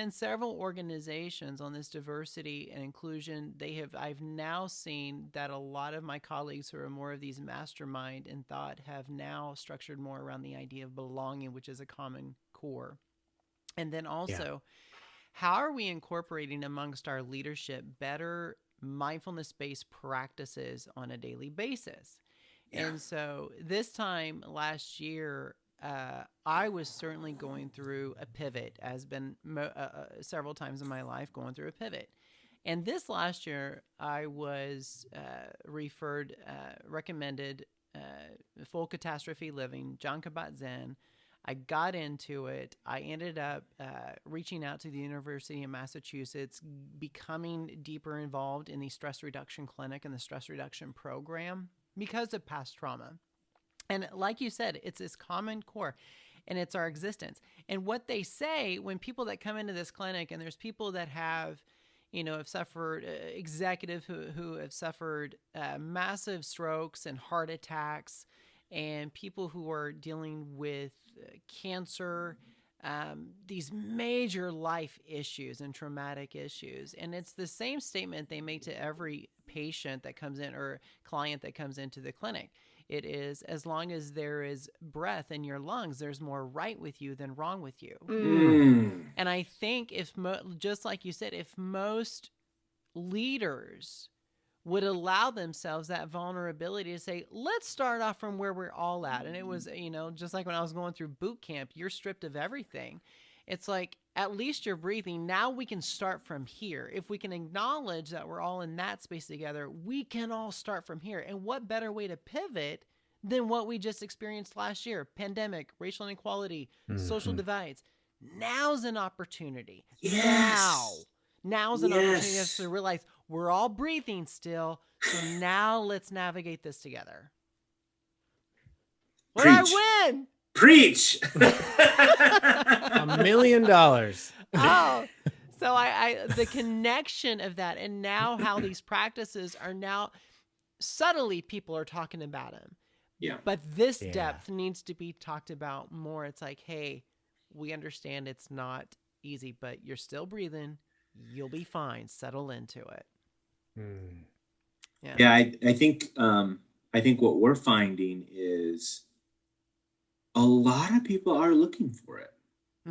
in several organizations on this diversity and inclusion, I've now seen that a lot of my colleagues who are more of these mastermind in thought have now structured more around the idea of belonging, which is a common core. And then also, how are we incorporating amongst our leadership better mindfulness-based practices on a daily basis? Yeah. And so this time last year, I was certainly going through a pivot, as been several times in my life going through a pivot. And this last year, I was recommended Full Catastrophe Living, John Kabat-Zinn. I got into it. I ended up reaching out to the University of Massachusetts, becoming deeper involved in the stress reduction clinic and the stress reduction program because of past trauma. And like you said, it's this common core and it's our existence. And what they say when people that come into this clinic, and there's people that have suffered, executives who have suffered massive strokes and heart attacks, and people who are dealing with cancer, these major life issues and traumatic issues. And it's the same statement they make to every patient that comes in or client that comes into the clinic. It is, as long as there is breath in your lungs, there's more right with you than wrong with you. And I think just like you said, if most leaders would allow themselves that vulnerability to say, let's start off from where we're all at. And it was, just like when I was going through boot camp, you're stripped of everything. It's like, at least you're breathing. Now we can start from here. If we can acknowledge that we're all in that space together, we can all start from here. And what better way to pivot than what we just experienced last year? Pandemic, racial inequality, social divides. Now's an opportunity. Yes. Now's an opportunity to realize we're all breathing still. So now let's navigate this together. What did I win? Preach. $1 million. Oh, so I the connection of that, and now how these practices are now subtly people are talking about them. Yeah. But this depth needs to be talked about more. It's like, hey, we understand it's not easy, but you're still breathing. You'll be fine. Settle into it. Yeah. I think what we're finding is a lot of people are looking for it.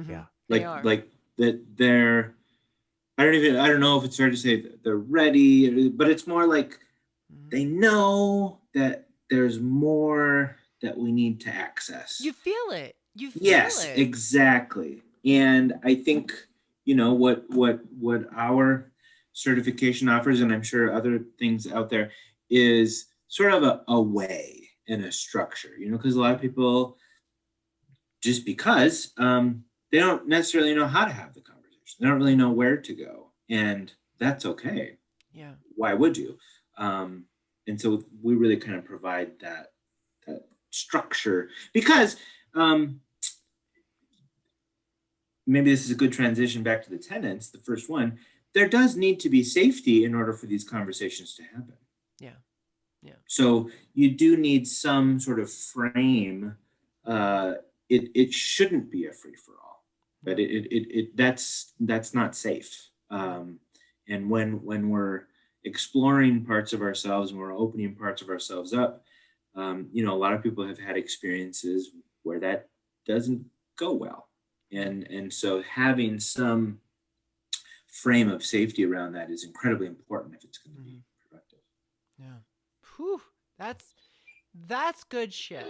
Yeah. Like that they're, I don't know if it's fair to say that they're ready, but it's more like they know that there's more that we need to access. You feel it. Yes, exactly. And I think, what our certification offers, and I'm sure other things out there, is sort of a way and a structure, because a lot of people, just because they don't necessarily know how to have the conversation. They don't really know where to go. And that's okay. Yeah. Why would you? And so we really kind of provide that structure, because maybe this is a good transition back to the tenets. The first one, there does need to be safety in order for these conversations to happen. Yeah. Yeah. So you do need some sort of frame. It shouldn't be a free-for-all, but that's not safe. And when we're exploring parts of ourselves and we're opening parts of ourselves up, a lot of people have had experiences where that doesn't go well. And so having some frame of safety around that is incredibly important if it's going to be productive. Yeah. Whew. That's good shit.